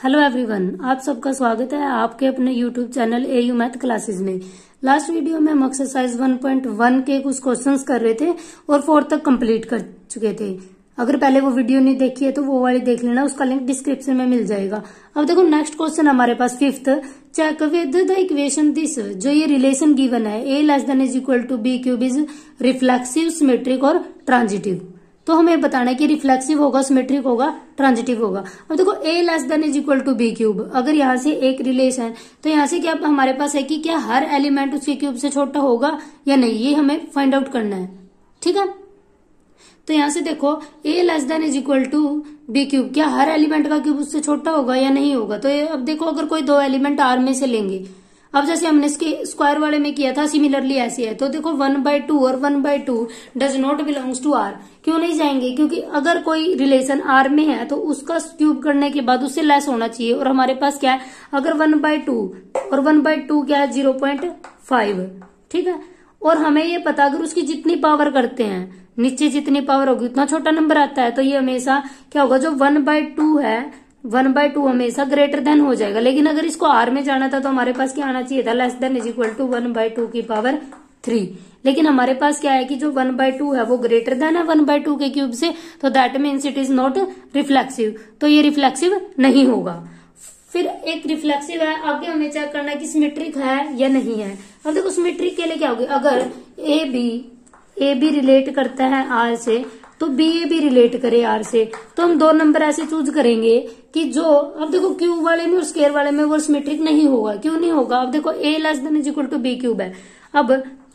Hello everyone, आप सबका स्वागत है आपके अपने YouTube channel AU math classes में। लास्ट वीडियो में हम एक्सरसाइज 1.1 के कुछ क्वेश्चंस कर रहे थे और 4 तक कंप्लीट कर चुके थे। अगर पहले वो वीडियो नहीं देखी है तो वो वाली देख लेना, उसका लिंक डिस्क्रिप्शन में मिल जाएगा। अब देखो नेक्स्ट क्वेश्चन हमारे पास 5th, check with the equation this. जो ये रिलेशन गिवन है a less than is equal to B cube is reflexive, symmetric और ट्रांजिटिव। तो हमें बताना है कि रिफ्लेक्सिव होगा, सिमेट्रिक होगा, ट्रांजिटिव होगा। अब देखो a less than is equal to B cube, अगर यहाँ से एक रिलेशन है तो यहाँ से क्या हमारे पास है कि क्या हर एलिमेंट उसके क्यूब से छोटा होगा या नहीं, ये हमें फाइंड आउट करना है। ठीक है, तो यहाँ से देखो a less than is equal to B cube, क्या हर एलिमेंट का क्यूब उससे छोटा होगा या नहीं होगा। तो अब देखो अगर कोई दो एलिमेंट आर में से लेंगे, अब जैसे हमने इसके स्क्वायर वाले में किया था, सिमिलरली ऐसे है। तो देखो 1/2 और 1/2 does not belongs to R. क्यों नहीं जाएंगे? क्योंकि अगर कोई रिलेशन आर में है तो उसका क्यूब करने के बाद उससे लेस होना चाहिए। और हमारे पास क्या है, अगर 1/2 और 1/2 क्या है 0.5। ठीक है, और हमें ये पता अगर उसकी जितनी पावर करते हैं, नीचे जितनी पावर होगी उतना छोटा नंबर आता है। तो ये हमेशा क्या होगा, जो 1/2 है 1/2 हमेशा ग्रेटर देन हो जाएगा। लेकिन अगर इसको आर में जाना था तो हमारे पास क्या आना चाहिए था, less than is equal to 1/2 की पावर 3। लेकिन हमारे पास क्या है कि जो 1/2 है वो ग्रेटर देन है 1/2 के क्यूब से, तो that means it is not reflexive. तो ये रिफ्लेक्सिव नहीं होगा। फिर एक रिफ्लेक्सिव है, आगे हमें चेक करना है कि सिमेट्रिक है या नहीं है। अब देखो सिमेट्रिक के लिए क्या होगी, अगर ए बी रिलेट करता है आर से तो बी ए भी रिलेट करे आर से, तो हम दो नंबर ऐसे चूज करेंगे कि जो, अब देखो क्यूब वाले में और स्क्वायर वाले में वो सिमेट्रिक नहीं होगा। क्यों नहीं होगा? अब देखो a less than is equal to B cube है। अब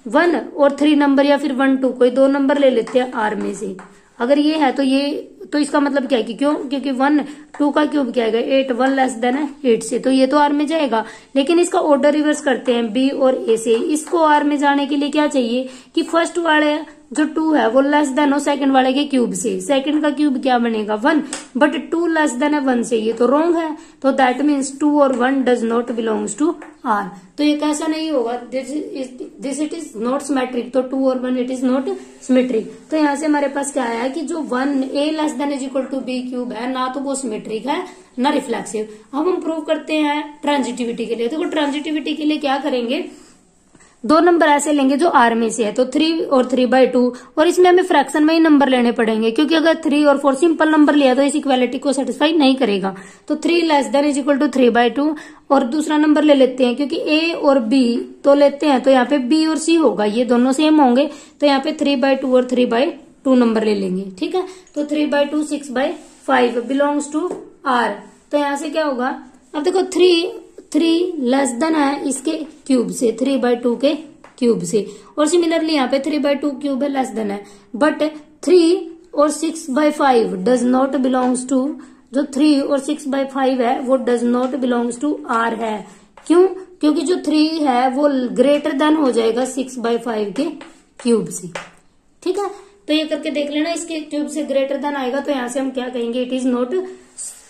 1 और 3 नंबर या फिर 1 2 कोई दो नंबर ले लेते हैं आर में से। अगर ये है तो ये, तो इसका मतलब क्या है कि क्यों, क्योंकि 1 2 का क्यूब क्या है 8, 1 लेस देन है 8 से, तो ये तो आर में जाएगा। लेकिन इसका ऑर्डर रिवर्स करते हैं बी और ए से। इसको आर में जाने के लिए क्या चाहिए कि फर्स्ट वाले जो 2 है वो लेस देन हो सेकंड वाले के क्यूब से। सेकंड का क्यूब क्या बनेगा 1, बट 2 लेस देन है 1 से, ये तो रॉन्ग है। तो दैट मीन्स 2 और 1 does not belongs to R. तो ये कैसा नहीं होगा, this it is not symmetric. तो 2 और 1 इट इज नॉट सिमेट्रिक। तो यहाँ से हमारे पास क्या आया कि जो 1 a less than is equal to B cube है ना, तो वो सिमेट्रिक है ना रिफ्लेक्सिव। अब हम प्रूव करते हैं ट्रांजिटिविटी के लिए। देखो ट्रांजिटिविटी के लिए क्या करेंगे, दो नंबर ऐसे लेंगे जो आर में से है, तो 3 और 3/2, और इसमें हमें फ्रैक्शन में ही नंबर लेने पड़ेंगे, क्योंकि अगर 3 और 4 सिंपल नंबर लिया तो इस इक्वालिटी को सेटिस्फाई नहीं करेगा। तो 3 less than is equal to 3/2, और दूसरा नंबर ले लेते हैं क्योंकि ए और बी तो लेते हैं, तो यहाँ पे बी और सी होगा, ये दोनों सेम होंगे, तो यहाँ पे 3/2 और 3/2 नंबर ले लेंगे। ठीक है, तो 3/2 6/5 बिलोंग्स टू आर। तो यहाँ से क्या होगा, अब देखो 3 लेस देन है इसके क्यूब से, 3/2 के क्यूब से, और सिमिलरली यहाँ पे 3/2 क्यूब है लेस देन है, बट 3 और 6/5 डज नॉट बिलोंग्स टू, जो 3 और 6/5 है वो does not belongs to R है। क्यों? क्योंकि जो 3 है वो ग्रेटर देन हो जाएगा 6/5 के क्यूब से। ठीक है, तो ये करके देख लेना, इसके क्यूब से ग्रेटर देन आएगा तो यहाँ से हम क्या कहेंगे, इट इज नॉट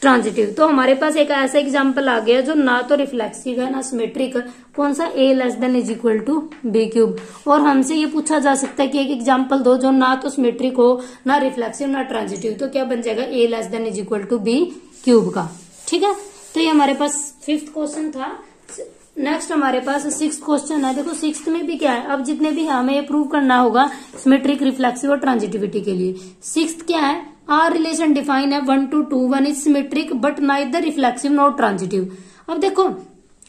ट्रांजिटिव। तो हमारे पास एक ऐसा एग्जाम्पल आ गया जो ना तो रिफ्लेक्सिव है ना सिमेट्रिक। कौन सा, a less than is equal to B cube. और हमसे ये पूछा जा सकता है कि एक एग्जाम्पल दो जो ना तो सिमेट्रिक हो, ना रिफ्लेक्सिव, ना ट्रांजिटिव। तो क्या बन जाएगा, a less than is equal to B cube का। ठीक है, तो ये हमारे पास 5th क्वेश्चन था। नेक्स्ट हमारे पास 6th क्वेश्चन है। देखो 6th में भी क्या है, अब जितने भी हमें ये प्रूव करना होगा सिमेट्रिक, रिफ्लेक्सिव और ट्रांजिटिविटी के लिए। 6th क्या है, आर रिलेशन डिफाइन है 1 to 2, 1 is symmetric but neither reflexive not transitive. अब देखो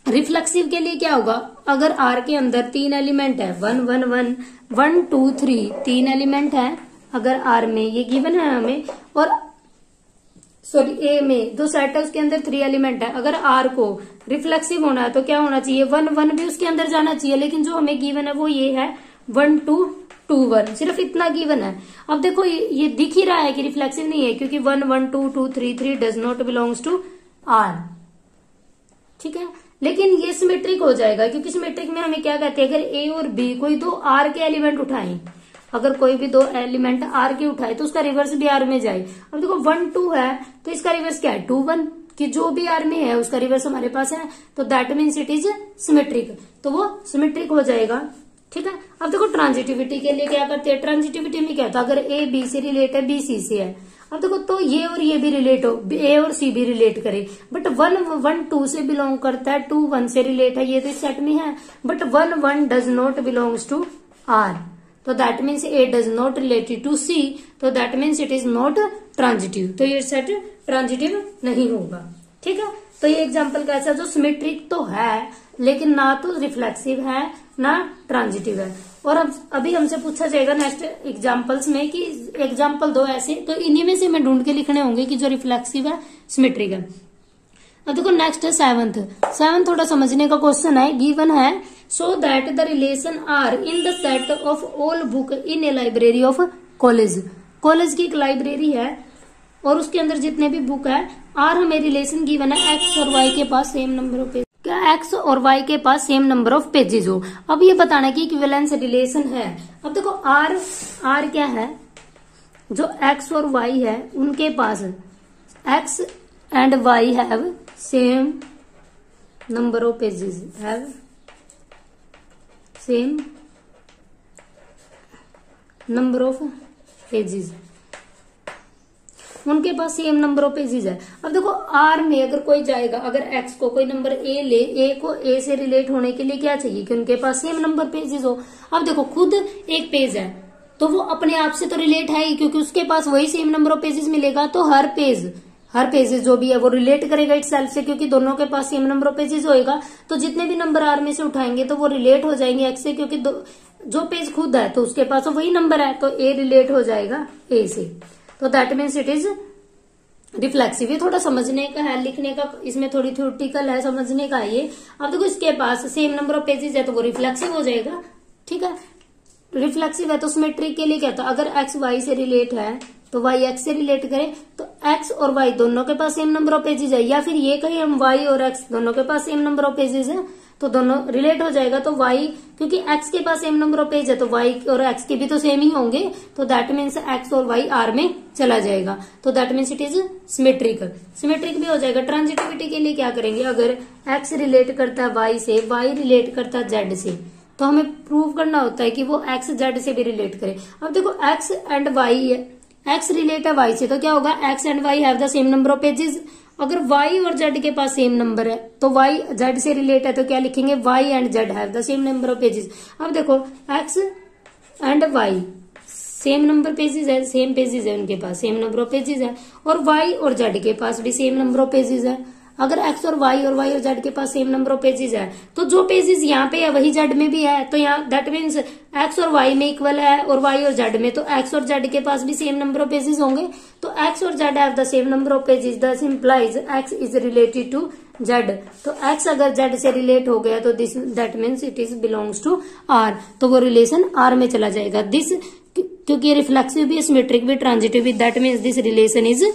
रिफ्लेक्सिव के लिए क्या होगा, अगर आर के अंदर 3 एलिमेंट है, 1 1 1 1 2 3, 3 एलिमेंट है अगर आर में, ये गिवन है हमें, और सॉरी ए में दो सेट है उसके अंदर 3 एलिमेंट है। अगर आर को रिफ्लेक्सिव होना है तो क्या होना चाहिए, 1 1 भी उसके अंदर जाना चाहिए। लेकिन जो हमें गिवन है वो ये है 1 2 2 1, सिर्फ इतना गिवन है। अब देखो ये दिख ही रहा है कि रिफ्लेक्सिव नहीं है, क्योंकि 1 1 2 2 3 3 does not belongs to R. ठीक है, लेकिन ये सिमेट्रिक हो जाएगा, क्योंकि सिमेट्रिक में हमें क्या कहते हैं, अगर ए और बी कोई दो आर के एलिमेंट उठाएं, अगर कोई भी दो एलिमेंट आर के उठाए तो उसका रिवर्स भी आर में जाए। अब देखो 1 2 है तो इसका रिवर्स क्या है 2 1, कि जो भी आर में है उसका रिवर्स हमारे पास है, तो that means it is symmetric, तो वो सिमेट्रिक हो जाएगा। ठीक है, अब देखो ट्रांजिटिविटी के लिए क्या करते हैं, ट्रांजिटिविटी में क्या था, अगर ए बी से रिलेट है, बी सी से है, अब देखो तो ये और ये भी रिलेट हो, ए और सी भी रिलेट करे, बट 1 1 2 से बिलोंग करता है, 2 1 से रिलेट है, ये तो इस सेट में है, but 1 1 does not belongs to R, तो that means A does not related to C, तो that means it is not transitive, तो ये सेट ट्रांजिटिव नहीं होगा। ठीक है, तो ये एग्जाम्पल कैसा जो सिमेट्रिक तो है लेकिन ना तो रिफ्लेक्सिव है ना ट्रांजिटिव है। और अब अभी हमसे पूछा जाएगा नेक्स्ट एग्जाम्पल्स में कि एग्जाम्पल दो ऐसे, तो इन्हीं में से मैं ढूंढ के लिखने होंगे कि जो रिफ्लेक्सिव है सिमेट्रिक है। अब देखो नेक्स्ट है सेवंथ थोड़ा समझने का क्वेश्चन है, गिवन है so that the relation are in the set of all book in a library of college. College की एक लाइब्रेरी है और उसके अंदर जितने भी बुक है, आर हमें रिलेशन गिवन है एक्स और वाई के पास सेम नंबर ऑफ पेज, क्या एक्स और वाई के पास सेम नंबर ऑफ पेजेस हो। अब ये बताना कि इक्विवेलेंस रिलेशन है। अब देखो आर क्या है, जो एक्स और वाई है उनके पास X and Y have same number of pages, have same number of pages, उनके पास सेम नंबर ऑफ पेजेस है। अब देखो आर में अगर कोई जाएगा, अगर एक्स को कोई नंबर ए ले, ए को ए से रिलेट होने के लिए क्या चाहिए कि उनके पास सेम नंबर पेजेस हो। अब देखो खुद एक पेज है तो वो अपने आप से तो रिलेट है ही, क्योंकि उसके पास वही सेम नंबर ऑफ पेजेस मिलेगा, तो हर पेजेस जो भी है वो रिलेट करेगा इट सेल्फ से, क्योंकि दोनों के पास सेम नंबर ऑफ पेजेस होएगा, तो जितने भी नंबर आर में से उठाएंगे तो वो रिलेट हो जाएंगे एक्स से, क्योंकि जो पेज खुद है तो उसके पास वही नंबर है, तो ए रिलेट हो जाएगा ए से, तो that means it is reflexive. ये थोड़ा समझने का है, लिखने का इसमें थोड़ी थ्योरेटिकल है, समझने का है ये। अब देखो इसके पास सेम नंबर ऑफ पेजेस है तो वो रिफ्लेक्सिव हो जाएगा। ठीक है, रिफ्लेक्सिव है तो सिमेट्रिक के लिए क्या था, अगर एक्स वाई से रिलेट है तो वाई एक्स से रिलेट करें तो एक्स और वाई दोनों के पास सेम नंबर ऑफ पेजेस है, या फिर ये कहें हम वाई और एक्स दोनों के पास सेम नंबर ऑफ पेजेस है तो दोनों रिलेट हो जाएगा। तो वाई क्योंकि एक्स के पास सेम नंबर ऑफ पेज है तो वाई और एक्स के भी तो सेम ही होंगे, तो दैट मीन्स एक्स और वाई आर में चला जाएगा, तो that means it is symmetric भी हो जाएगा। ट्रांजिटिविटी के लिए क्या करेंगे, अगर एक्स रिलेट करता है वाई से, वाई रिलेट करता है जेड से, तो हमें प्रूव करना होता है कि वो एक्स जेड से भी रिलेट करे। अब देखो x and y, x relate है वाई से तो क्या होगा, x and Y have the same number of pages. अगर y और z के पास सेम नंबर है तो y z से रिलेट है तो क्या लिखेंगे, y and z have the same number of pages. अब देखो x and y same number pages है, सेम पेजेस है उनके पास, सेम नंबर ऑफ पेजेस है, और y और z के पास भी सेम नंबर ऑफ पेजेस है। अगर x और y और z के पास सेम नंबर ऑफ पेजेस है तो जो पेजेस यहाँ पे है वही z में भी है, तो यहाँ दैट मीन्स x और y में इक्वल है और y और z में, तो x और z के पास भी सेम नंबर ऑफ पेजेस होंगे, तो x और z have the same number of pages, this implies x is related to z। तो x अगर z से रिलेट हो गया तो this that means it is belongs to r, तो वो रिलेशन r में चला जाएगा। दिस क्योंकि रिफ्लेक्सिव भी, सिमेट्रिक भी, ट्रांजिटिव भी, that means this relation is,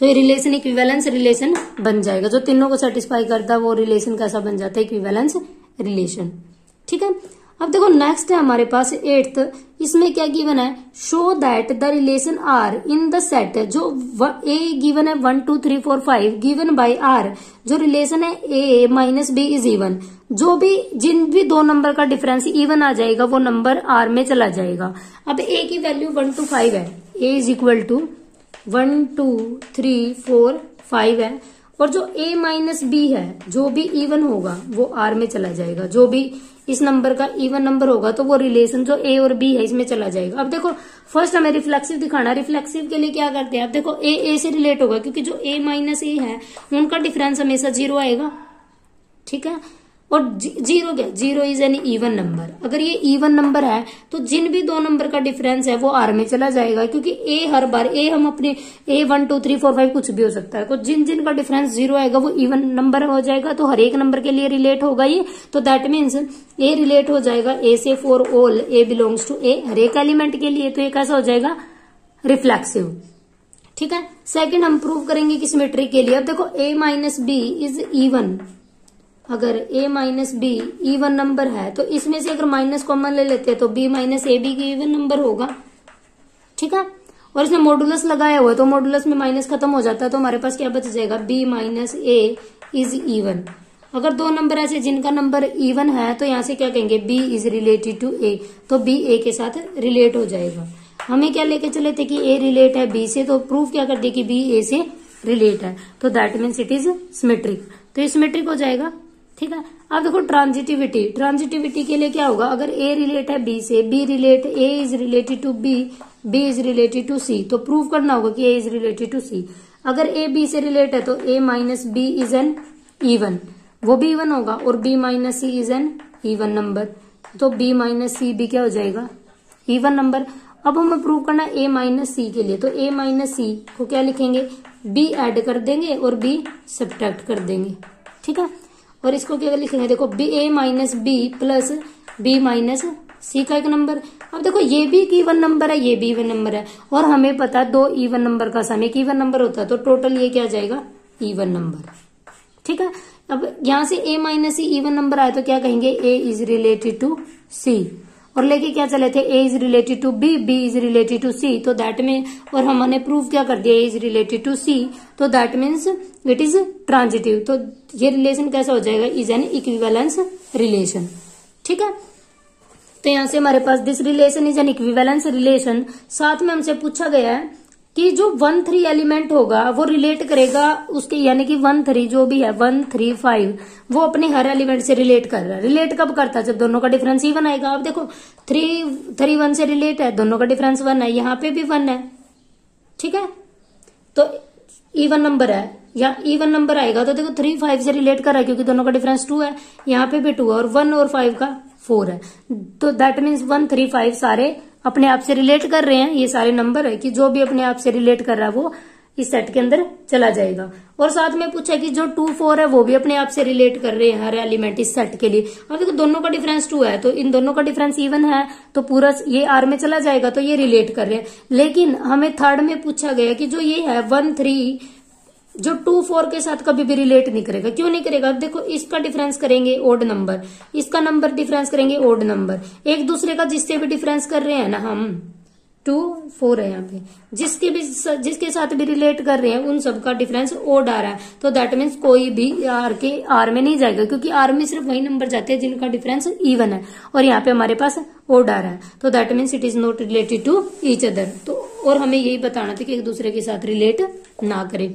तो ये रिलेशन इक्विवेलेंस रिलेशन बन जाएगा। जो तीनों को सेटिस्फाई करता है वो रिलेशन कैसा बन जाता है, इक्विवेलेंस रिलेशन। ठीक है, अब देखो नेक्स्ट है हमारे पास 8th, इसमें क्या गिवन है, show that the relation are in the set, जो ए गिवन है 1 2 3 4 5 गिवन बाय आर, जो रिलेशन है a minus B is even, जो भी जिन भी दो नंबर का डिफरेंस इवन आ जाएगा वो नंबर आर में चला जाएगा। अब ए की वैल्यू 1 to 5 है, ए इज इक्वल टू 1 2 3 4 5 है, और जो a माइनस बी है जो भी इवन होगा वो आर में चला जाएगा, जो भी इस नंबर का इवन नंबर होगा तो वो रिलेशन जो a और b है इसमें चला जाएगा। अब देखो फर्स्ट हमें रिफ्लेक्सिव दिखाना, रिफ्लेक्सिव के लिए क्या करते हैं, अब देखो a से रिलेट होगा क्योंकि जो a माइनस ए है उनका डिफरेंस हमेशा 0 आएगा। ठीक है, और जीरो क्या, zero is an even number, अगर ये इवन नंबर है तो जिन भी दो नंबर का डिफरेंस है वो आर में चला जाएगा, क्योंकि ए हर बार ए हम अपने ए 1 2 3 4 5 कुछ भी हो सकता है, तो जिन जिन का डिफरेंस 0 आएगा वो इवन नंबर हो जाएगा, तो हर एक नंबर के लिए रिलेट होगा ये, तो दैट मीन्स ए रिलेट हो जाएगा ए से for all A belongs to A, हर एक एलिमेंट के लिए, तो ये कैसा हो जाएगा, रिफ्लेक्सिव। ठीक है, सेकंड हम प्रूव करेंगे कि सिमेट्रिक के लिए। अब देखो a minus B is even, अगर a minus b even number है तो इसमें से अगर माइनस कॉमन ले लेते हैं तो b माइनस ए बी की इवन नंबर होगा। ठीक है, और इसमें मॉडुलस लगाया हुआ है तो मॉडुलस में माइनस खत्म हो जाता है, तो हमारे पास क्या बच जाएगा, b minus a is even. अगर दो नंबर ऐसे जिनका नंबर इवन है तो यहाँ से क्या कहेंगे, b is related to a, तो b a के साथ रिलेट हो जाएगा। हमें क्या लेके चले थे कि ए रिलेट है बी से, तो प्रूफ क्या कर दिया कि बी ए से रिलेट है, तो that means it is symmetric, तो ये सिमेट्रिक हो जाएगा। ठीक है, अब देखो ट्रांजिटिविटी, ट्रांजिटिविटी के लिए क्या होगा, अगर ए रिलेट है बी से, B relate, A is related to B, B is related to C, तो प्रूव करना होगा कि A is related to C. अगर ए बी से रिलेट है तो A minus B is an even, वो भी इवन होगा, और B minus C is an even number, तो बी माइनस सी भी क्या हो जाएगा, इवन नंबर। अब हमें प्रूव करना है ए माइनस सी के लिए, तो ए माइनस सी को क्या लिखेंगे, बी ऐड कर देंगे और बी सब्ट्रैक्ट कर देंगे। ठीक है, और इसको क्या लिखेंगे, देखो B A minus B plus B minus C का एक नंबर। अब देखो ये भी एक इवन नंबर है, ये भी इवन नंबर है, और हमें पता है 2 इवन नंबर का सम एक इवन नंबर होता है, तो टोटल ये क्या जाएगा, इवन नंबर। ठीक है, अब यहां से a minus c even number आए तो क्या कहेंगे, a is related to c, और लेके क्या चले थे, a is related to b, b is related to c, तो दैट में, और हमने प्रूव क्या कर दिया, a is related to c, तो that means it is transitive. तो ये रिलेशन कैसा हो जाएगा, इज एन इक्विवेलेंस रिलेशन। ठीक है, तो यहां से हमारे पास this relation is an equivalence relation. साथ में हमसे पूछा गया है कि जो 1 3 एलिमेंट होगा वो रिलेट करेगा उसके, यानी कि 1 3 जो भी है 1 3 5 वो अपने हर एलिमेंट से रिलेट कर रहा है। रिलेट कब करता है, जब दोनों का डिफरेंस इवन आएगा। अब देखो 3 1 से रिलेट है, दोनों का डिफरेंस 1 है, यहाँ पे भी 1 है। ठीक है, तो इवन नंबर है, या इवन नंबर आएगा तो देखो 3 5 से रिलेट कर रहा है क्योंकि दोनों का डिफरेंस 2 है, यहाँ पे भी 2 है, और 1 और 5 का 4 है, तो दैट मीन्स 1 3 5 सारे अपने आप से रिलेट कर रहे हैं। ये सारे नंबर है कि जो भी अपने आप से रिलेट कर रहा है वो इस सेट के अंदर चला जाएगा। और साथ में पूछा कि जो 2 4 है वो भी अपने आप से रिलेट कर रहे हैं हर एलिमेंट इस सेट के लिए। अब देखो दोनों का डिफरेंस 2 है, तो इन दोनों का डिफरेंस इवन है, तो पूरा ये आर में चला जाएगा, तो ये रिलेट कर रहे हैं। लेकिन हमें थर्ड में पूछा गया कि जो ये है 1 3 जो 2 4 के साथ कभी भी रिलेट नहीं करेगा। क्यों नहीं करेगा, देखो इसका डिफरेंस करेंगे ओड नंबर, इसका नंबर डिफरेंस करेंगे ओड नंबर, एक दूसरे का जिससे भी डिफरेंस कर रहे हैं ना हम 2 4 है यहाँ पे, जिसके साथ भी रिलेट कर रहे हैं उन सब का डिफरेंस ओड आ रहा है, तो दैट मीन्स कोई भी आर में नहीं जाएगा, क्योंकि आर में सिर्फ वही नंबर जाते हैं जिनका डिफरेंस इवन है, और यहाँ पे हमारे पास ओड आ रहा है, तो that means it is not related to each other. तो और हमें यही बताना था कि एक दूसरे के साथ रिलेट ना करें।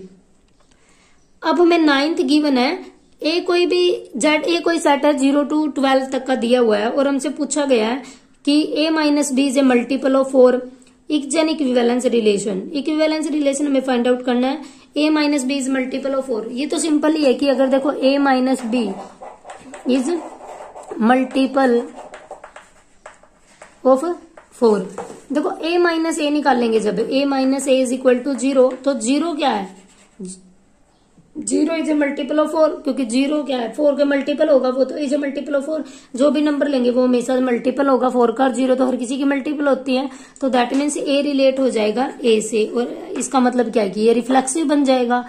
अब हमें 9th गिवन है, ए कोई भी जेड ए कोई सेट है 0 to 12 तक का दिया हुआ है, और हमसे पूछा गया है कि a minus B is a multiple of 4, is an equivalence relation. Equivalence relation हमें फाइंड आउट करना है, a minus B is multiple of 4। ये तो सिंपल ही है कि अगर देखो a minus B is multiple of 4, देखो a माइनस ए निकालेंगे, जब a minus a is equal to 0, तो 0 क्या है, 0 इज ए मल्टीपल ऑफ 4, क्योंकि 0 क्या है 4 के मल्टीपल होगा, वो तो इज ए मल्टीपल ऑफ 4। जो भी नंबर लेंगे वो हमेशा मल्टीपल होगा 4 का, 0 तो हर किसी की मल्टीपल होती है, तो दैट मीन्स ए रिलेट हो जाएगा ए से, और इसका मतलब क्या है कि ये रिफ्लेक्सिव बन जाएगा।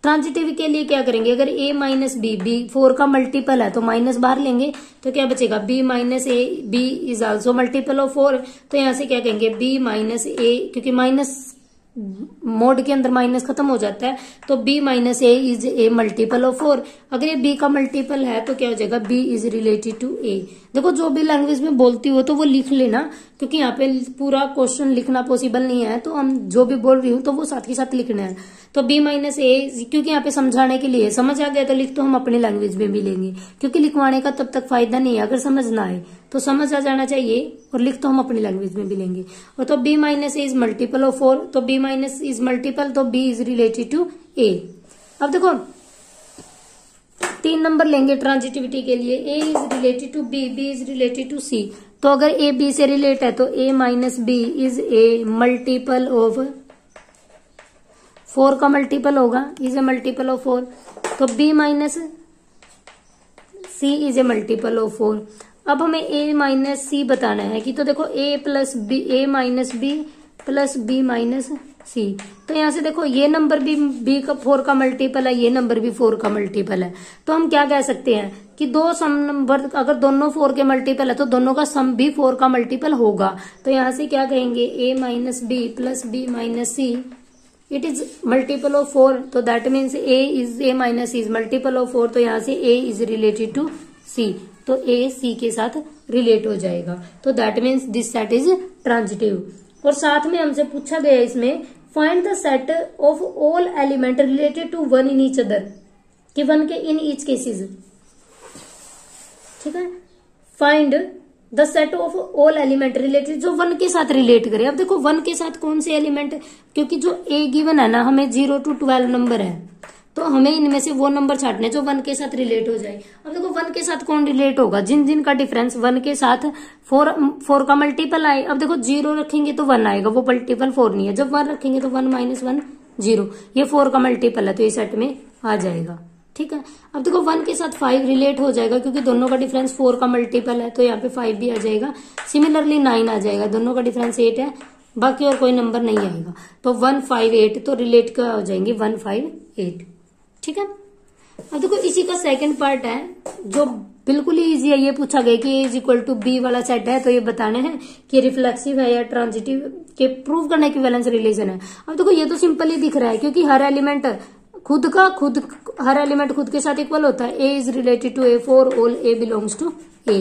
ट्रांजिटिव के लिए क्या करेंगे, अगर a माइनस बी 4 का मल्टीपल है तो माइनस बाहर लेंगे, तो क्या बचेगा b minus A, b is also multiple of 4, तो यहां से क्या कहेंगे b माइनस ए, क्योंकि माइनस मोड के अंदर माइनस खत्म हो जाता है, तो b minus a is a multiple of 4। अगर ये b का मल्टीपल है तो क्या हो जाएगा, b is related to a। देखो जो भी लैंग्वेज में बोलती हो तो वो लिख लेना, क्योंकि यहाँ पे पूरा क्वेश्चन लिखना पॉसिबल नहीं है, तो हम जो भी बोल रही हूँ तो वो साथ ही साथ लिखना है। तो b माइनस ए, क्योंकि यहाँ पे समझाने के लिए, समझ आ गया तो लिख तो हम अपनी लैंग्वेज में भी लेंगे, क्योंकि लिखवाने का तब तक फायदा नहीं है, अगर समझ ना आए तो समझ आ जाना चाहिए, और लिख तो हम अपनी लैंग्वेज में भी लेंगे। और तो b minus a is multiple of 4, तो b माइनस इज मल्टीपल, तो b is related to a। अब देखो 3 नंबर लेंगे ट्रांजिटिविटी के लिए, a is related to b, b is related to c। तो अगर a b से रिलेट है तो a minus b is a multiple of 4 का मल्टीपल होगा, इज ए मल्टीपल ऑफ 4, तो b minus c is a multiple of 4। अब हमें a माइनस c बताना है कि, तो देखो a plus b, a minus B plus b minus c, तो यहां से देखो ये नंबर भी b का 4 का मल्टीपल है, ये नंबर भी 4 का मल्टीपल है, तो हम क्या कह सकते हैं कि दो सम नंबर अगर दोनों 4 के मल्टीपल है तो दोनों का सम भी 4 का मल्टीपल होगा। तो यहां से क्या कहेंगे, a minus B plus b minus c, it is multiple of 4, तो that means a minus is multiple of 4, तो यहाँ से a is related to c, तो a c के साथ रिलेट हो जाएगा, तो that means this set is transitive. और साथ में हमसे पूछा गया इसमें find the set of all element related to one in each other, कि वन के इन ईच केसेस। ठीक है, find the set of all element related, जो वन के साथ रिलेट करे। अब देखो वन के साथ कौन से एलिमेंट, क्योंकि जो ए गिवन है ना, हमें 0 to 12 नंबर है, तो हमें इनमें से वो नंबर छाटने जो वन के साथ रिलेट हो जाए। अब देखो वन के साथ कौन रिलेट होगा, जिन जिन का डिफरेंस वन के साथ 4 का मल्टीपल आए। अब देखो 0 रखेंगे तो 1 आएगा, वो मल्टीपल 4 नहीं है। जब 1 रखेंगे तो 1 - 1 0, ये 4 का मल्टीपल है तो ये सेट में आ जाएगा। ठीक है, अब देखो 1 के साथ 5 रिलेट हो जाएगा, क्योंकि दोनों का डिफरेंस 4 का मल्टीपल है, तो यहाँ पे 5 भी आ जाएगा। सिमिलरली 9 आ जाएगा, दोनों का डिफरेंस 8 है, बाकी और कोई नंबर नहीं आएगा। तो 1 5 8 तो रिलेट का हो जाएंगे 1 5 8। ठीक है, अब देखो इसी का सेकंड पार्ट है जो बिल्कुल ही इजी है। ये पूछा गया कि A = B वाला सेट है, तो ये बताने हैं कि रिफ्लेक्सिव है या ट्रांजिटिव, के प्रूव करने की वैलेंस रिलेशन है। अब देखो ये तो सिंपल ही दिख रहा है, क्योंकि हर एलिमेंट हर एलिमेंट खुद के साथ इक्वल होता है। A is related to A for all A belongs to A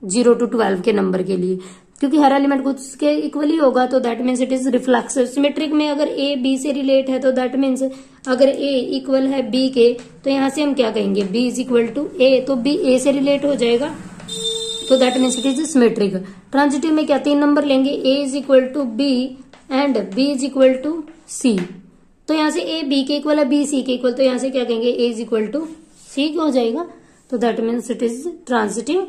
0 to 12 के नंबर के लिए, क्योंकि हर एलिमेंट खुद के इक्वल ही होगा, तो that means it is reflexive. Symmetric में अगर A B से रिलेट है तो दैट मीन्स अगर A इक्वल है B के, तो यहां से हम क्या कहेंगे, B = A, तो B A से रिलेट हो जाएगा, तो that means it is symmetric. Transitive में क्या 3 नंबर लेंगे, A = B and B = C, तो यहां से A B के इक्वल है, B C के इक्वल, तो यहां से क्या कहेंगे, A = C हो जाएगा, तो that means it is transitive.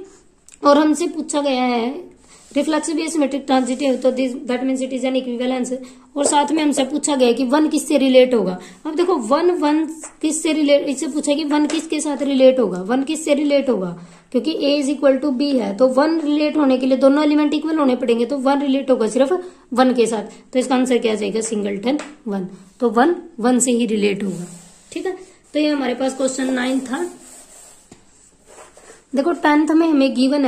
और हमसे पूछा गया है रिफ्लेक्सिव या सिमेट्रिक ट्रांजिटिव, तो that means it is an equivalence. और साथ में हमसे पूछा गया कि 1 किससे रिलेट होगा। अब देखो 1 किससे रिलेट, इससे पूछा कि 1 किसके साथ रिलेट होगा, 1 किससे रिलेट होगा, क्योंकि A = B है, तो 1 रिलेट होने के लिए दोनों एलिमेंट इक्वल होने पड़ेंगे, तो 1 रिलेट होगा सिर्फ 1 के साथ, तो इसका आंसर क्या जाएगा, सिंगलटन 1। तो 1 से ही रिलेट होगा। ठीक है, तो ये हमारे पास क्वेश्चन 9 था। देखो 10th में हमें गिवन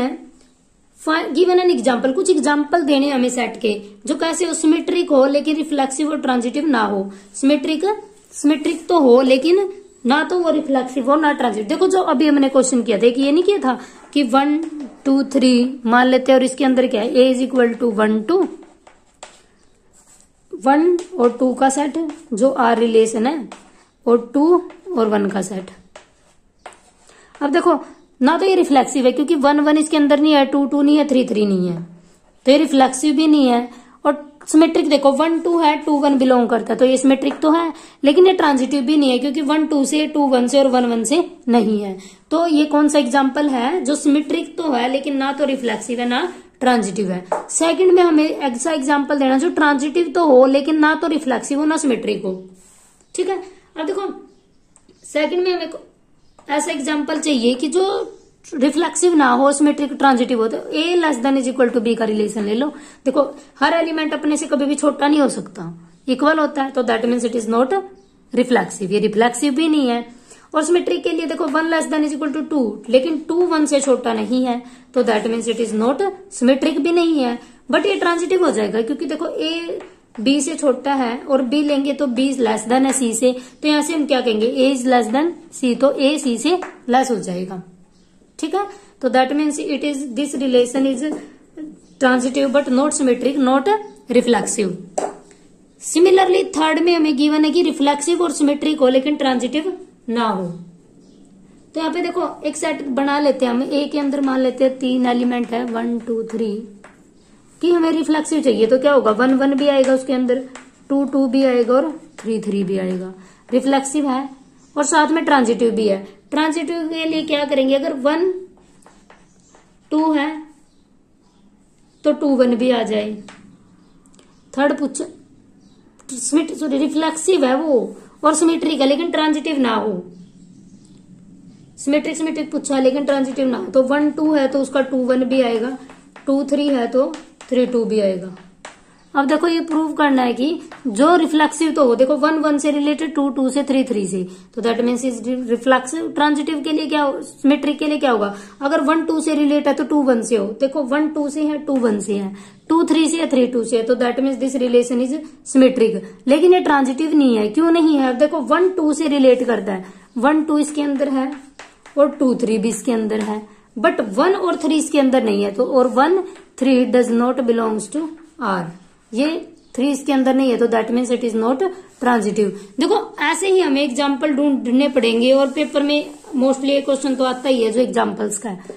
एन एग्जाम्पल, कुछ एग्जाम्पल देने हमें सेट के, जो कैसे हो, सिमेट्रिक हो लेकिन रिफ्लेक्सिव और ट्रांजिटिव ना हो। सिमेट्रिक तो हो लेकिन ना तो वो रिफ्लेक्सिव हो ना ट्रांजिटिव। देखो जो अभी हमने क्वेश्चन किया था कि ये नहीं किया था कि 1 2 3 मान लेते हैं, और इसके अंदर क्या है, A = 1 to 1 और 2 का सेट जो R रिलेशन है, और 2 और 1 का सेट। अब देखो ना तो ये रिफ्लेक्सिव है, क्योंकि 1 1 इसके अंदर नहीं है, 2 2 नहीं है, 3 3 नहीं है, तो ये रिफ्लेक्सिव भी नहीं है। और सिमेट्रिक देखो 1 2 है, 2 1 बिलोंग करता है, तो ये सिमेट्रिक तो है, लेकिन ये ट्रांजिटिव भी नहीं है, क्योंकि 1 2 से, 2 1 से और 1 1 से नहीं है। तो ये कौन सा एग्जाम्पल है जो सिमेट्रिक तो है लेकिन ना तो रिफ्लेक्सिव है ना ट्रांजिटिव है। सेकंड में हमें ऐसा एग्जाम्पल देना जो ट्रांजिटिव तो हो लेकिन ना तो रिफ्लेक्सिव हो ना सिमेट्रिक हो। ठीक है, अब देखो सेकंड में हमें ऐसा एग्जाम्पल चाहिए कि जो रिफ्लेक्सिव ना हो, सिमेट्रिक ट्रांजिटिव हो, तो A <= B का रिलेशन ले लो। देखो हर एलिमेंट अपने से कभी भी छोटा नहीं हो सकता, इक्वल होता है, तो that means it is not reflexive, ये रिफ्लेक्सिव भी नहीं है। और सिमेट्रिक के लिए देखो 1 <= 2, लेकिन 2 1 से छोटा नहीं है, तो that means it is not symmetric भी नहीं है, बट ये ट्रांजिटिव हो जाएगा, क्योंकि देखो A B से छोटा है और B लेंगे तो B <= है C से, तो यहां से हम क्या कहेंगे, A <= C, तो A C से लेस हो जाएगा। ठीक है, तो that means it is this relation is transitive but not symmetric, not reflexive. Similarly third में हमें गिवन है कि रिफ्लेक्सिव और सिमेट्रिक हो लेकिन ट्रांजिटिव ना हो। तो यहाँ पे देखो एक सेट बना लेते हैं हम, A के अंदर मान लेते हैं 3 एलिमेंट है 1 2 3, कि हमें रिफ्लेक्सिव चाहिए, तो क्या होगा 1 1 भी आएगा उसके अंदर, 2 2 भी आएगा और 3 3 भी आएगा। रिफ्लेक्सिव है और साथ में ट्रांजिटिव भी है। ट्रांजिटिव के लिए क्या करेंगे, अगर 1 2 है तो 2 1 भी आ जाए। थर्ड पूछ रिफ्लेक्सिव है वो और सिमेट्रिक है लेकिन ट्रांजिटिव ना हो, सिमेट्रिक पूछा लेकिन ट्रांजिटिव ना हो, तो 1 2 है तो उसका 2 1 भी आएगा, 2 3 है तो 3 2 भी आएगा। अब देखो ये प्रूव करना है कि जो रिफ्लेक्सिव तो हो, देखो 1 1 से रिलेटेड, 2 2 से, 3 3 से, तो that means is reflexive. Transitive के लिए क्या, सिमेट्रिक के लिए क्या होगा, अगर 1 2 से रिलेट है तो 2 1 से हो, देखो 1 2 से है, 2 1 से है, 2 3 से है, 3 2 से है, तो that means this relation is symmetric. लेकिन ये ट्रांजिटिव नहीं है, क्यों नहीं है, अब देखो 1 2 से रिलेट करता है, 1 2 इसके अंदर है और 2 3 भी इसके अंदर है, बट 1 और 3 इसके अंदर नहीं है, तो और 1 3 does not belongs to R। ये 3 इसके अंदर नहीं है, तो that means it is not transitive. देखो ऐसे ही हमें एग्जाम्पल ढूंढने पड़ेंगे, और पेपर में मोस्टली ये क्वेश्चन तो आता ही है जो एग्जाम्पल्स का है,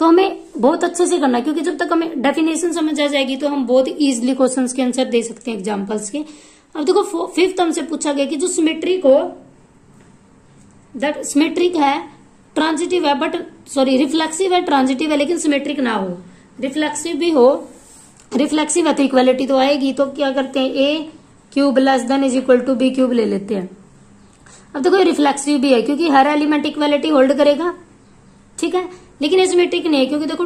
तो हमें बहुत अच्छे से करना है, क्योंकि जब तक हमें डेफिनेशन समझ आ जाएगी तो हम बहुत इजीली क्वेश्चंस के आंसर दे सकते हैं एग्जाम्पल्स के। अब देखो 5th हमसे पूछा गया कि जो सिमेट्रिक हो, दैट सिमेट्रिक है, ट्रांजिटिव है, बट सॉरी रिफ्लेक्सिव है, ट्रांजिटिव है, लेकिन सिमेट्रिक ना हो, रिफ्लेक्सिव भी हो, रिफ्लेक्सिव है तो इक्वालिटी तो आएगी, तो क्या करते हैं A cube less than is equal to B cube ले लेते हैं। अब देखो रिफ्लेक्सिव भी है क्योंकि हर एलिमेंट इक्वालिटी होल्ड करेगा, ठीक है, लेकिन सिमेट्रिक नहीं है क्योंकि देखो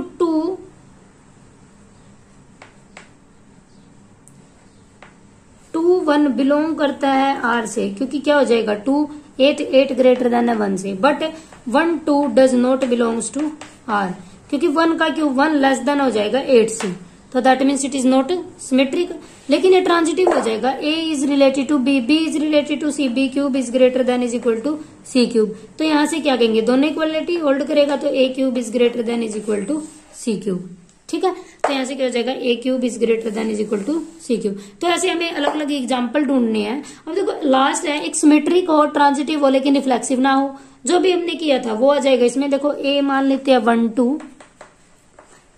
2 1 बिलोंग करता है आर से, क्योंकि क्या हो जाएगा 2 8 ग्रेटर देन है 1 से, but 1 2 does not belongs to R, क्योंकि 1 का क्यूब 1 लेस देन हो जाएगा 8 से, तो that means it is not symmetric. लेकिन ये ट्रांजिटिव हो जाएगा, A is related to B, B is related to C, B cube is greater than is equal to C cube, तो यहां से क्या कहेंगे, दोनों इक्वालिटी होल्ड करेगा, तो A cube is greater than is equal to C cube, ठीक है, तो यहां से क्या हो जाएगा, A cube is greater than is equal to C cube. तो ऐसे हमें अलग अलग एग्जाम्पल ढूंढने हैं। अब देखो लास्ट है, एक सिमेट्रिक हो, ट्रांजिटिव हो, लेकिन रिफ्लेक्सिव ना हो, जो भी हमने किया था वो आ जाएगा इसमें। देखो ए मान लेते हैं 1 2,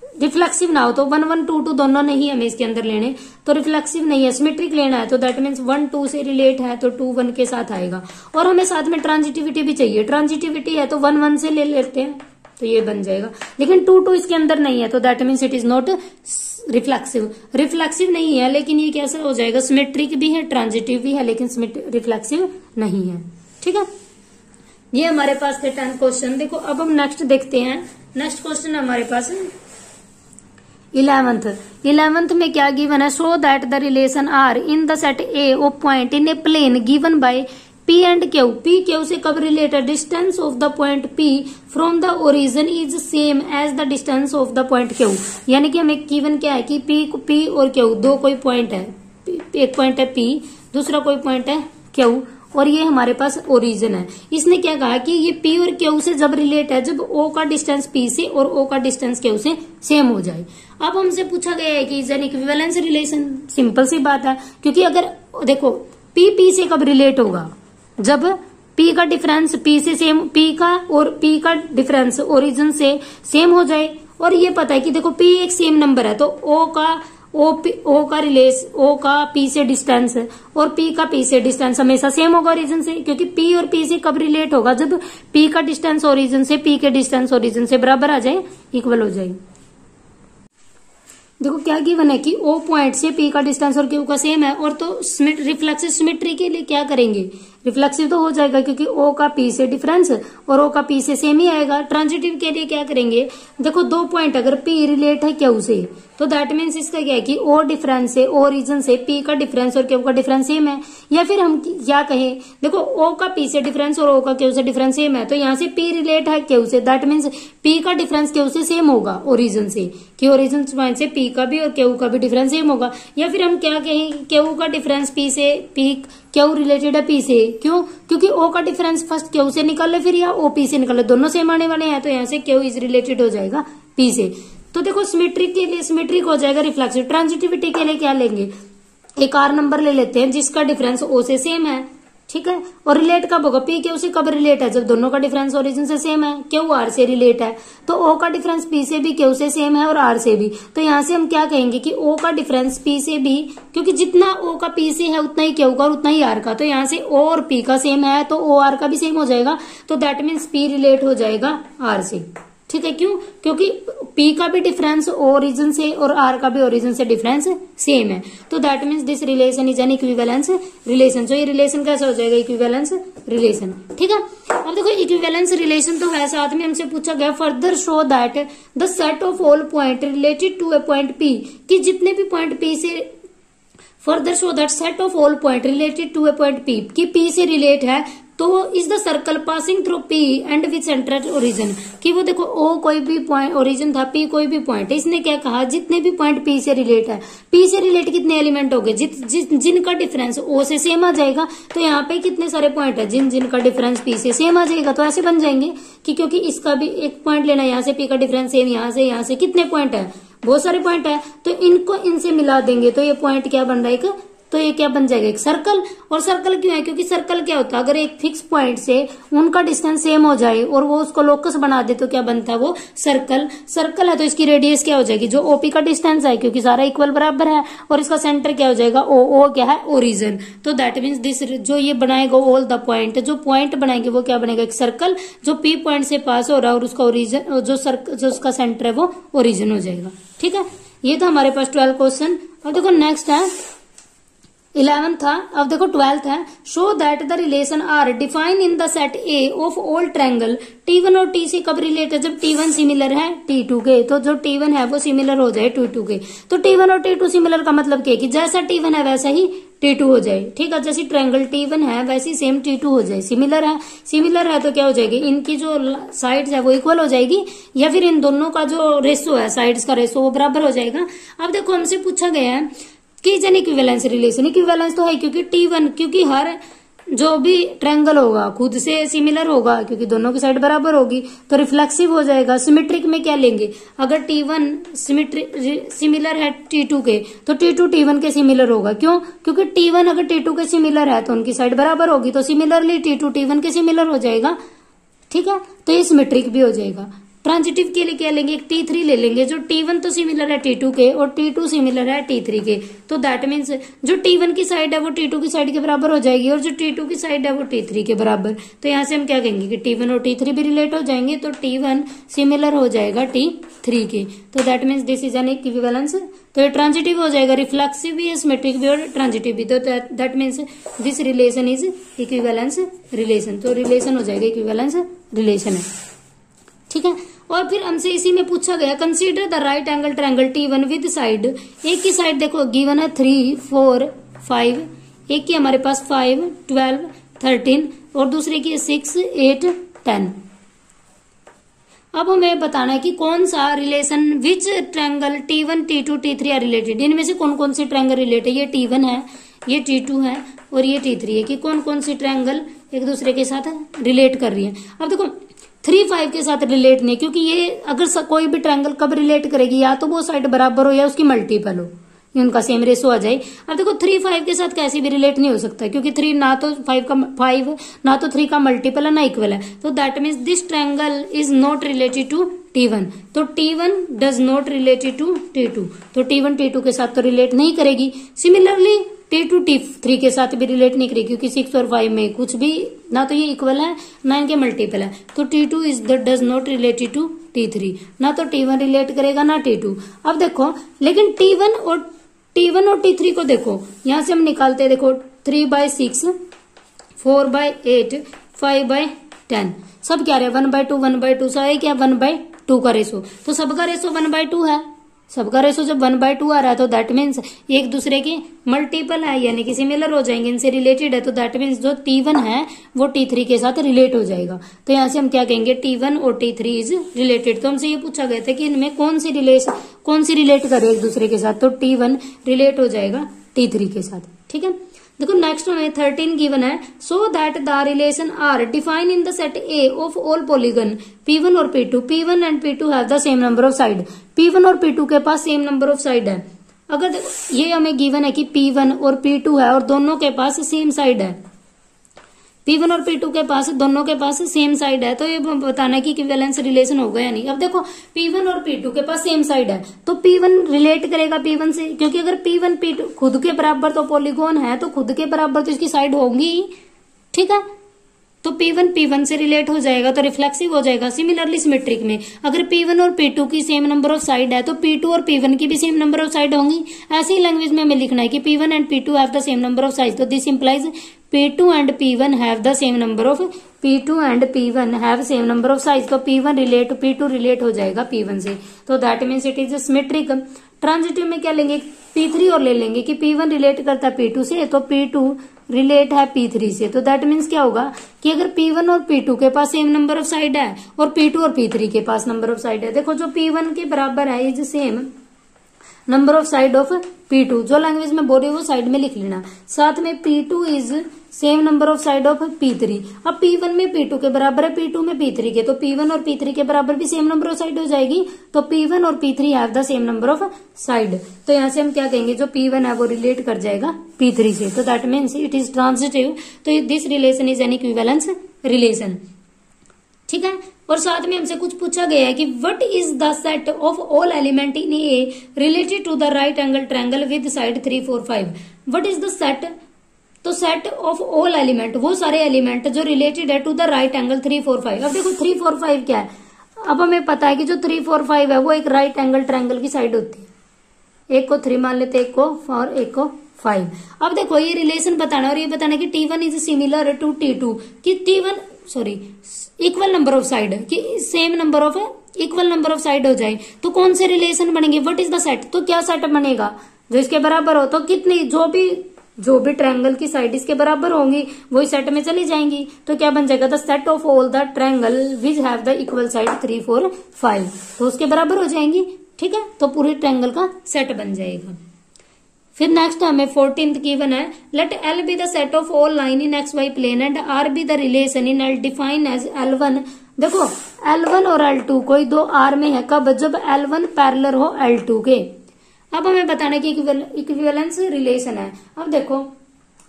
रिफ्लेक्सिव ना हो तो 1 1 2 2 दोनों नहीं हमें इसके अंदर लेने, तो रिफ्लेक्सिव नहीं है, सिमेट्रिक लेना है, तो दैट मीन्स 1 2 से रिलेट है तो 2 1 के साथ आएगा, और हमें साथ में ट्रांजिटिविटी भी चाहिए, ट्रांजिटिविटी है तो 1 1 से ले लेते हैं, तो ये बन जाएगा, लेकिन 2 2 इसके अंदर नहीं है, तो that means it is not reflexive. Reflexive नहीं है, लेकिन ये कैसा हो जाएगा, सिमेट्रिक भी है, ट्रांजिटिव भी है, लेकिन रिफ्लेक्सिव नहीं है, ठीक है। ये हमारे पास थे 10 क्वेश्चन। देखो अब हम नेक्स्ट देखते हैं, नेक्स्ट क्वेश्चन हमारे पास 11th में क्या गिवन है, show that the relation are in the set A of point in a plane given by P and Q, P Q से कब related, distance of the point P from the origin is same as the distance of the point Q, यानी कि हमें given क्या है कि P और Q दो कोई पॉइंट है, एक पॉइंट है पी, दूसरा कोई पॉइंट है क्यू, और ये हमारे पास ओरिजिन है। इसने क्या कहा कि ये पी और क्यू से जब रिलेट है, जब ओ का डिस्टेंस पी से और ओ का डिस्टेंस क्यू से सेम हो जाए। अब हमसे पूछा गया है कि is an equivalence relation, simple सी बात है, क्योंकि अगर देखो पी से कब रिलेट होगा, जब पी का डिफरेंस पी से सेम, पी का और पी का डिफरेंस ओरिजिन से सेम हो जाए, और ये पता है कि देखो पी एक सेम नंबर है, तो ओ का पी से डिस्टेंस और पी का पी से डिस्टेंस हमेशा सेम होगा ओरिजिन से, क्योंकि पी और पी से कब रिलेट होगा, जब पी का डिस्टेंस ओरिजिन से पी के डिस्टेंस ओरिजिन से बराबर आ जाए, इक्वल हो जाए। देखो क्या गिवन है कि ओ पॉइंट से पी का डिस्टेंस और क्यू का सेम है, और तो रिफ्लेक्सिव सिमेट्री के लिए क्या करेंगे, रिफ्लेक्सिव तो हो जाएगा क्योंकि ओ का पी से डिफरेंस और ओ का पी से सेम ही आएगा। ट्रांजिटिव के लिए क्या करेंगे, देखो दो पॉइंट अगर पी रिलेट है क्यू से, तो दैट मीन्स इसका क्या है कि ओ डिफरेंस से, ओ रीजन से पी का डिफरेंस और क्यू का डिफरेंस सेम है, या फिर हम क्या कहें, देखो ओ का पी से डिफरेंस और ओ का क्यू से डिफरेंस सेम है, तो यहाँ से पी रिलेट है क्यू से, दैट मीन्स पी का डिफरेंस क्यू से सेम होगा ओरिजिन से, कि ओरिजिन पॉइंट से पी का भी और क्यू का भी डिफरेंस सेम होगा। या फिर हम क्या कहें, क्यू का डिफरेंस पी से, पी क्यू रिलेटेड है पी से, क्यों, क्योंकि ओ का डिफरेंस फर्स्ट क्यू से निकाले फिर या ओ पी से निकाले, दोनों सेम आने वाले हैं, तो यहाँ से क्यू इज रिलेटेड हो जाएगा पी से। तो देखो सिमेट्रिक के लिए सिमेट्रिक हो जाएगा रिफ्लेक्सिव। ट्रांजिटिविटी के लिए क्या लेंगे, एक आर नंबर ले लेते हैं जिसका डिफरेंस ओ से सेम है, ठीक है, और रिलेट कब होगा, पी क्यू से कब रिलेट है, जब दोनों का डिफरेंस ओरिजिन से सेम है, क्यू आर से रिलेट है, तो ओ का डिफरेंस पी से भी क्यू से सेम है और आर से भी, तो यहाँ से हम क्या कहेंगे कि ओ का डिफरेंस पी से भी, क्योंकि जितना ओ का पी से है उतना ही क्यू का और उतना ही आर का, तो यहाँ से ओ और पी का सेम है तो ओ आर का भी सेम हो जाएगा, तो दैट मीन्स पी रिलेट हो जाएगा आर से, ठीक है, क्यों, क्योंकि पी का भी डिफरेंस ओरिजिन से और आर का भी ओरिजिन से डिफरेंस सेम है, तो that means this relation is an equivalence relation. तो ये रिलेशन कैसा हो जाएगा, इक्विवेलेंस रिलेशन, ठीक है। अब देखो इक्विवेलेंस रिलेशन तो है, साथ में हमसे पूछा गया further show that the set of all point related to a point P, कि जितने भी पॉइंट पी से, further show that set of all point related to a point P, की पी से रिलेट है, तो is the circle passing through P and with centre origin, कि वो देखो ओ कोई भी पॉइंट ओरिजिन था, पी कोई भी पॉइंट है, इसने क्या कहा जितने भी पॉइंट पी से रिलेट है, पी से रिलेट कितने एलिमेंट हो गए, जिनका डिफरेंस ओ से सेम आ जाएगा, तो यहाँ पे कितने सारे पॉइंट है जिनका डिफरेंस पी से सेम आ जाएगा, तो ऐसे बन जाएंगे कि क्योंकि इसका भी एक पॉइंट लेना, यहाँ से पी का डिफरेंस सेम, यहाँ से कितने पॉइंट है बहुत सारे पॉइंट है, तो इनको इनसे मिला देंगे तो ये पॉइंट क्या बन रहा है, तो ये क्या बन जाएगा, एक सर्कल। और सर्कल क्यों है, क्योंकि सर्कल क्या होता है, अगर एक फिक्स पॉइंट से उनका डिस्टेंस सेम हो जाए और वो उसको लोकस बना दे तो क्या बनता है, वो सर्कल। सर्कल है तो इसकी रेडियस क्या हो जाएगी, जो ओपी का डिस्टेंस है, क्योंकि सारा इक्वल बराबर है, और इसका सेंटर क्या हो जाएगा, ओ क्या है, ओरिजिन। तो दैट मीन्स दिस, जो ये बनाएगा ऑल द पॉइंट, जो पॉइंट बनाएंगे वो क्या बनेगा, एक सर्कल जो पी पॉइंट से पास हो रहा है और उसका ओरिजिन, जो उसका सेंटर है वो ओरिजिन हो जाएगा। ठीक है, ये था हमारे पास 12 क्वेश्चन। अब देखो नेक्स्ट है 11 था, अब देखो 12th है, show that the relation are define in the set A of all triangle T1 और T से कब रिलेट है, जब T1 सिमिलर है T2 के, तो जो T1 है वो सिमिलर हो जाए T2 के। तो T1 और T2 सिमिलर का मतलब क्या है कि जैसा T1 है वैसा ही T2 हो जाए। ठीक है, जैसे ट्रायंगल T1 है वैसी सेम T2 हो जाए। सिमिलर है तो क्या हो जाएगी, इनकी जो साइड्स है वो इक्वल हो जाएगी, या फिर इन दोनों का जो रेशो है, साइड्स का रेशो, वो बराबर हो जाएगा। अब देखो हमसे पूछा गया है कि जन इक्विवेलेंस रिलेशन, इक्विवेलेंस तो है क्योंकि T1, क्योंकि हर जो भी ट्रायंगल होगा खुद से सिमिलर होगा, क्योंकि दोनों की साइड बराबर होगी, तो रिफ्लेक्सिव हो जाएगा। सिमेट्रिक में क्या लेंगे, अगर T1 सिमिलर है T2 के, तो T2 T1 के सिमिलर होगा। क्यों, क्योंकि T1 अगर T2 के सिमिलर है तो उनकी साइड बराबर होगी, तो सिमिलरली T2 T1 के सिमिलर हो जाएगा। ठीक है, तो ये सिमेट्रिक भी हो जाएगा। ट्रांजिटिव के लिए क्या लेंगे, एक T3 ले लेंगे, जो T1 तो सिमिलर है T2 के और T2 सिमिलर है T3 के, तो दैट मीन्स जो T1 की साइड है वो T2 की साइड के बराबर हो जाएगी, और जो T2 की साइड है वो T3 के बराबर। तो यहाँ से हम क्या कहेंगे कि T1 और T3 भी रिलेट हो जाएंगे, तो T1 सिमिलर हो जाएगा T3 के, तो that means this is an equivalence. तो ये ट्रांजिटिव हो जाएगा, रिफ्लेक्सिव भी है, सिमेट्रिक भी और ट्रांजिटिव भी, तो that means this relation is equivalence relation. तो रिलेशन हो जाएगा इक्विवेलेंस रिलेशन है। ठीक है, और फिर हमसे इसी में पूछा गया consider the right angle triangle T1 with side, एक की साइड देखो गिवन है 3, 4, 5, एक की हमारे पास 5, 12, 13 और दूसरे की 6, 8, 10। अब हमें बताना है कि कौन सा relation which triangle T1, T2, T3 are related, इनमें से कौन कौन सी ट्रायंगल रिलेटेड है। ये T1 है, ये T2 है और ये T3 है, कि कौन कौन सी ट्रायंगल एक दूसरे के साथ रिलेट कर रही है। अब देखो 3, 5 के साथ रिलेट नहीं, क्योंकि ये अगर कोई भी ट्रायंगल कब रिलेट करेगी, या तो वो साइड बराबर हो या उसकी मल्टीपल हो, ये उनका सेम रेशो आ जाए। अब देखो 3, 5 के साथ कैसे भी रिलेट नहीं हो सकता, क्योंकि 3 ना तो 5 ना तो 3 का मल्टीपल है ना इक्वल है, तो that means this triangle is not related to T1, तो T1 does not related to T2, तो T1 T2 के साथ तो रिलेट नहीं करेगी। सिमिलरली T2 T3 के साथ भी रिलेट नहीं करेगी, क्योंकि 6 और 5 में कुछ भी ना तो ये इक्वल है ना इनके मल्टीपल है, तो T2 is does not related to T3, ना तो T1 रिलेट करेगा ना T2। अब देखो लेकिन T1 और T3 को देखो, यहां से हम निकालते हैं, देखो 3/6, 4/8, 5/10, सब क्या रहे 1/2, 1/2, सब है क्या 1/2 का रेशो, तो सबका रेशो 1/2 है। सबका रेशो जब 1/2 आ रहा है तो दैट मीन्स एक दूसरे के मल्टीपल है, यानी कि सिमिलर हो जाएंगे, इनसे रिलेटेड है, तो दैट मीन्स जो T1 है वो T3 के साथ रिलेट हो जाएगा। तो यहाँ से हम क्या कहेंगे, T1 और T3 इज रिलेटेड। तो हमसे ये पूछा गया था कि इनमें कौन सी रिलेट करे एक दूसरे के साथ, तो T1 रिलेट हो जाएगा T3 के साथ। ठीक है, देखो नेक्स्ट में 13 गिवन है, so that the relation are define in the set A of all polygon P1 और P2, P1 and P2 have the same number of side, P1 और P2 के पास सेम नंबर ऑफ साइड है। अगर देखो ये हमें गिवन है कि P1 और P2 है और दोनों के पास सेम साइड है, P1 और P2 के पास दोनों के पास सेम साइड है, तो ये बताना है कि इक्विवेलेंस रिलेशन होगा या नहीं। अब देखो P1 और P2 के पास सेम साइड है, तो P1 रिलेट करेगा P1 से, क्योंकि अगर P1 P2 खुद के बराबर तो पॉलीगोन है, तो खुद के बराबर तो इसकी साइड होंगी। ठीक है, तो P1 P1 से रिलेट हो जाएगा, तो रिफ्लेक्सिव हो जाएगा। सिमिलरली सिमेट्रिक में अगर P1 और P2 की सेम नंबर ऑफ साइड है, तो P2 और P1 की भी सेम नंबर ऑफ साइड होंगी। ऐसी लैंग्वेज में हमें लिखना है कि P1 and P2 have the same number of side, तो this implies P2 and P1 have the same number of size, तो P1 रिलेट P2 रिलेट हो जाएगा P1 से, तो that means it is symmetric. Transitive में क्या लेंगे, P3 और ले लेंगे कि P1 रिलेट करता है P2 से, तो P2 रिलेट है P3 से, तो दैट मीन्स क्या होगा कि अगर P1 और P2 के पास सेम नंबर ऑफ साइड है और P2 और P3 के पास नंबर ऑफ साइड है, देखो जो P1 के बराबर है is same number of side of P2, जो लैंग्वेज में बोल रही हूँ वो साइड में लिख लेना। साथ में P2 is same number of side of P3। अब P1 में P2 के बराबर है, P2 में P3 के, तो P1 और P3 के बराबर भी सेम नंबर ऑफ साइड हो जाएगी। तो P1 और P3 have the same number of side. तो यहाँ से हम क्या कहेंगे, जो P1 है वो रिलेट कर जाएगा P3 से, तो that means it is transitive. तो this relation is an equivalence relation, ठीक है। और साथ में हमसे कुछ पूछा गया है कि what is the set of all element in A related to the right angle triangle with side 3, 4, 5। What is the set, तो सेट ऑफ ऑल एलिमेंट, वो सारे एलिमेंट जो रिलेटेड है टू द राइट एंगल 3, 4, 5। अब देखो 3, 4, 5 क्या है, अब हमें पता है कि जो 3, 4, 5 है वो एक राइट एंगल ट्रायंगल की साइड होती है। एक को 3 मान लेते, एक को 4, एक को 5। अब देखो ये रिलेशन बताना और ये बताना कि T1 is similar to T2, कि इक्वल नंबर ऑफ साइड, कि same number of equal number of side हो जाए। तो कौन से रिलेशन बनेंगे, व्हाट इज द सेट, तो क्या सेट बनेगा जो इसके बराबर हो, तो कितनी जो भी ट्रायंगल की साइड इसके बराबर होंगी वही सेट में चली जाएंगी। तो क्या बन जाएगा, the set of all the triangle which have the equal side 3, 4, 5, तो उसके बराबर हो जाएंगी, ठीक है। तो पूरे ट्रायंगल का सेट बन जाएगा। फिर नेक्स्ट हमें 14th गिवन है, let L be the set of all line in XY plane and R be the relation in L define as L1। देखो L1 और L2 कोई दो R में है, कब, जब L1 पैरेलल हो L2 के। अब हमें बताना कि इक्विवेलेंस रिलेशन है। अब देखो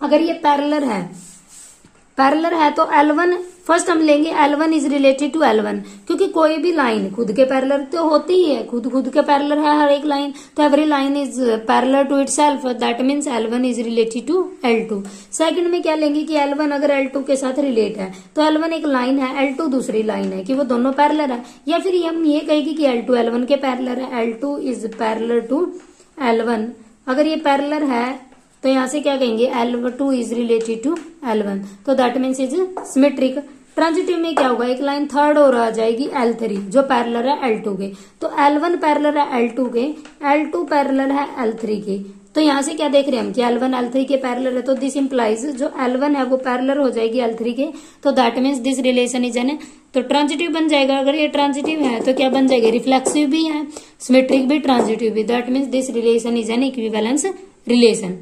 अगर ये पैरेलल है तो L1 फर्स्ट हम लेंगे, L1 is related to L1, क्योंकि कोई भी लाइन खुद के पैरेलल तो होती ही है, खुद के पैरेलल है हर एक लाइन, तो every line is parallel to itself, that means L1 is related to L2। Second में क्या लेंगे कि L1 अगर L2 के साथ रिलेट है तो L1 एक लाइन है, L2 दूसरी लाइन है, कि वो दोनों पैरेलल है। या फिर हम ये कहेंगे कि L2 L1 के पैरेलल है, L2 is parallel to L1। अगर ये पैरेलल है तो यहां से क्या कहेंगे, L2 is related to L1, तो that means is symmetric. Transitive में क्या होगा, एक लाइन थर्ड और आ जाएगी L3 जो पैरेलल है L2 के, तो L1 पैरेलल है L2 के, L2 पैरेलल है L3 के। तो यहां से क्या देख रहे हैं हम कि L1 L3 के पैरेलल है, तो दिस इंप्लाइज जो L1 है वो पैरेलल हो जाएगी L3 के, तो that means this relation is N, तो ट्रांजिटिव बन जाएगा। अगर ये ट्रांजिटिव है तो क्या बन जाएगा, रिफ्लेक्सिव भी है, सिमेट्रिक भी, ट्रांजिटिव भी, that means this relation is an equivalence relation,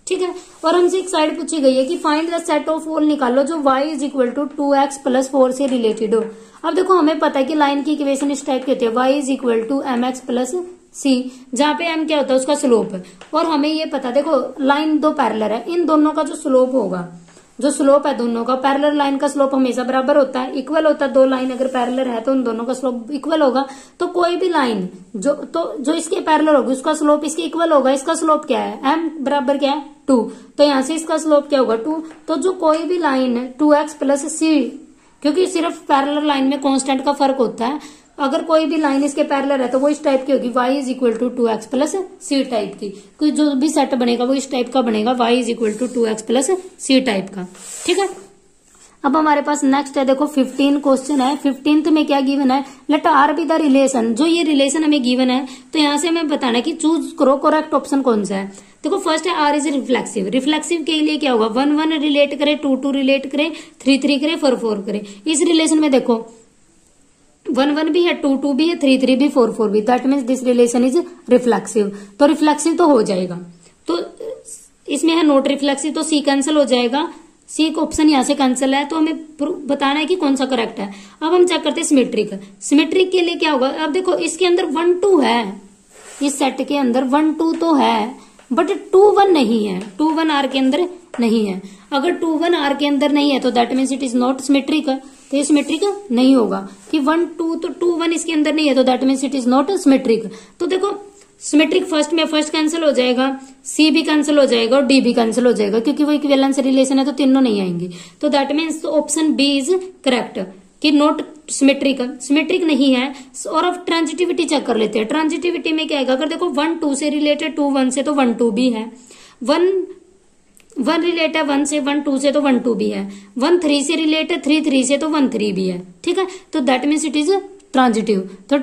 ठीक है। और हमसे एक साइड पूछी गई है कि find the set of all निकालो जो y is equal to 2x + 4 से रिलेटेड हो। अब देखो हमें पता है कि लाइन की इक्वेशन इस टाइप की होती है, y is equal to mx + c, जहां पे m क्या होता है उसका स्लोप, और हमें ये पता, देखो लाइन दो पैरेलल है, इन दोनों का जो स्लोप होगा, जो स्लोप है दोनों का, पैरेलल लाइन का स्लोप हमेशा बराबर होता है, इक्वल होता है। दो लाइन अगर पैरेलल है तो उन दोनों का स्लोप इक्वल होगा। तो कोई भी लाइन जो इसके पैरेलल होगी उसका स्लोप इसके इक्वल होगा। इसका स्लोप क्या है, m बराबर क्या है 2, तो यहां से इसका स्लोप क्या होगा 2। तो जो कोई भी लाइन है 2x + c, क्योंकि सिर्फ पैरेलल लाइन में कांस्टेंट का फर्क होता है, अगर कोई भी लाइन इसके पैरेलल है तो वो इस टाइप की होगी, y is equal to 2x + c type की, कोई जो भी सेट बनेगा वो इस टाइप का बनेगा, y is equal to 2x + c type का, ठीक है। अब हमारे पास नेक्स्ट है, देखो 15 क्वेश्चन है। 15th में क्या गिवन है, let R be the relation, जो ये रिलेशन हमें गिवन है तो यहां से हमें बताना है कि चूज करो करेक्ट ऑप्शन कौन सा है। देखो फर्स्ट है R इज रिफ्लेक्सिव, रिफ्लेक्सिव के लिए क्या होगा, 1, 1 रिलेट करे, 2, 2 रिलेट करे, 3, 3 करे, 4, 4 करे। इस रिलेशन में देखो 1, 1 भी है, 2, 2 भी है, 3, 3 भी, 4, 4 भी, that means this relation is reflexive. तो रिफ्लेक्सिव तो हो जाएगा, तो इसमें है नॉट रिफ्लेक्सिव, तो C कैंसिल हो जाएगा, C का ऑप्शन यहां से कैंसिल है, तो हमें बताना है कि कौन सा करेक्ट है। अब हम चेक करते हैं सिमेट्रिक। सिमेट्रिक के लिए क्या होगा, अब देखो इसके अंदर 1, 2 है, इस सेट के अंदर 1, 2 तो है, बट 2, 1 नहीं है, 2, 1 R के अंदर नहीं है। अगर 2, 1 R के अंदर नहीं है तो that means it is not symmetric, तो ये सिमेट्रिक नहीं होगा कि 1, 2, तो 2, 1 इसके अंदर नहीं है तो that means it is not symmetric. तो देखो सिमेट्रिक फर्स्ट में फर्स्ट कैंसिल हो जाएगा, C भी कैंसिल हो जाएगा और D भी कैंसिल हो जाएगा, क्योंकि वो इक्विवेलेंस रिलेशन है तो तीनों नहीं आएंगे। तो that means option B is correct कि नॉट सिमेट्रिक, सिमेट्रिक नहीं है। और अब ट्रांजिटिविटी चेक कर लेते हैं। ट्रांजिटिविटी में क्या आएगा, अगर देखो 1, 2 से रिलेटेड, 2, 1 से तो 1, 2 भी है, 1 रिलेट है 1 से, 1, 2 से तो 1, 2 भी है, 1, 3 से रिलेट है, 3, 3 से तो 1, 3 भी है, ठीक है। तो that means it is transitive. तो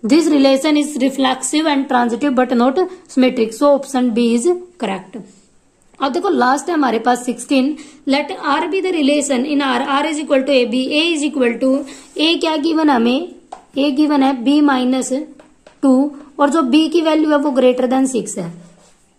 this relation is reflexive and transitive but not symmetric, so option B is correct. अब देखो लास्ट है हमारे पास 16, let R be the relation in R is equal to A B, A is equal to A क्या given हमें, A given है B - 2, और जो B की वैल्यू है वो ग्रेटर देन 6 है,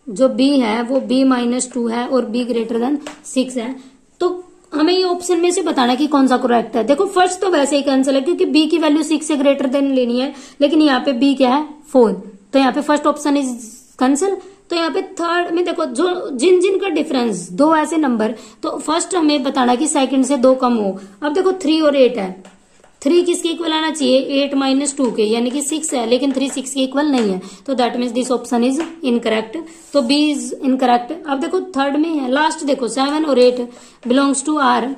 जो b है वो b-2 है और b ग्रेटर देन 6 है। तो हमें ये ऑप्शन में से बताना कि कौन सा करेक्ट है। देखो फर्स्ट तो वैसे ही कैंसिल है क्योंकि b की वैल्यू 6 से ग्रेटर देन लेनी है, लेकिन यहाँ पे b क्या है 4, तो यहाँ पे फर्स्ट ऑप्शन इज कैंसिल। तो यहाँ पे थर्ड में देखो जो जिन जिन का डिफरेंस दो ऐसे नंबर, तो फर्स्ट हमें बताना कि सेकंड से 2 कम हो। अब देखो 3 और 8 है, 3 किसके इक्वल आना चाहिए 8 - 2 के, यानी कि 6 है, लेकिन 3 6 के इक्वल नहीं है, तो that means this option is incorrect, तो बी इज इनकरेक्ट। अब देखो थर्ड में है, लास्ट देखो 7 और 8 बिलोंग्स टू आर,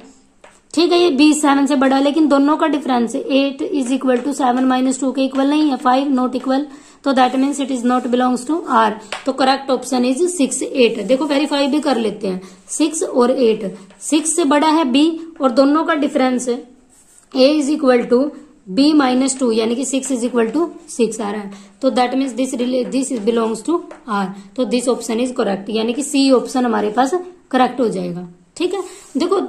ठीक है, ये बी 7 से बड़ा, लेकिन दोनों का डिफरेंस 8 इज इक्वल टू 7 - 2 के इक्वल नहीं है, 5 नॉट इक्वल, तो that means it is not belongs to R. तो करेक्ट ऑप्शन इज 6 8। देखो वेरीफाई भी कर लेते हैं, 6 और 8, 6 से बड़ा है बी और दोनों का difference a is equal to b-2, यानी कि 6 इज इक्वल टू 6 आ रहा है, तो that means this belongs to R, तो दिस ऑप्शन इज करेक्ट, यानी कि सी ऑप्शन हमारे पास करेक्ट हो जाएगा। ठीक है, देखो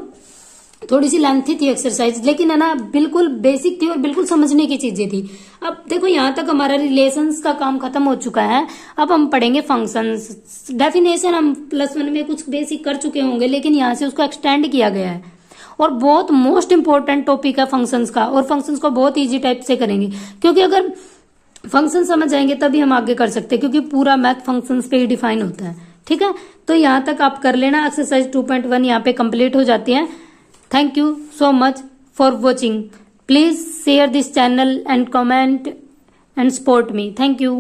थोड़ी सी लेंथी थी एक्सरसाइज, लेकिन है ना बिल्कुल बेसिक थी और बिल्कुल समझने की चीजें थी। अब देखो यहाँ तक हमारा रिलेशंस का काम खत्म हो चुका है, अब हम पढ़ेंगे फंक्शंस। डेफिनेशन हम +1 में कुछ बेसिक कर चुके होंगे, लेकिन यहाँ से उसको एक्सटेंड किया गया है और बहुत मोस्ट इंपॉर्टेंट टॉपिक है फंक्शंस का, और फंक्शंस को बहुत इजी टाइप से करेंगे, क्योंकि अगर फंक्शन समझ जाएंगे तभी हम आगे कर सकते हैं, क्योंकि पूरा मैथ फंक्शंस पे ही डिफाइन होता है। ठीक है, तो यहाँ तक आप कर लेना, एक्सरसाइज 2.1 यहाँ पे कंप्लीट हो जाती है। Thank you so much for watching. Please share this channel and comment and support me. Thank you.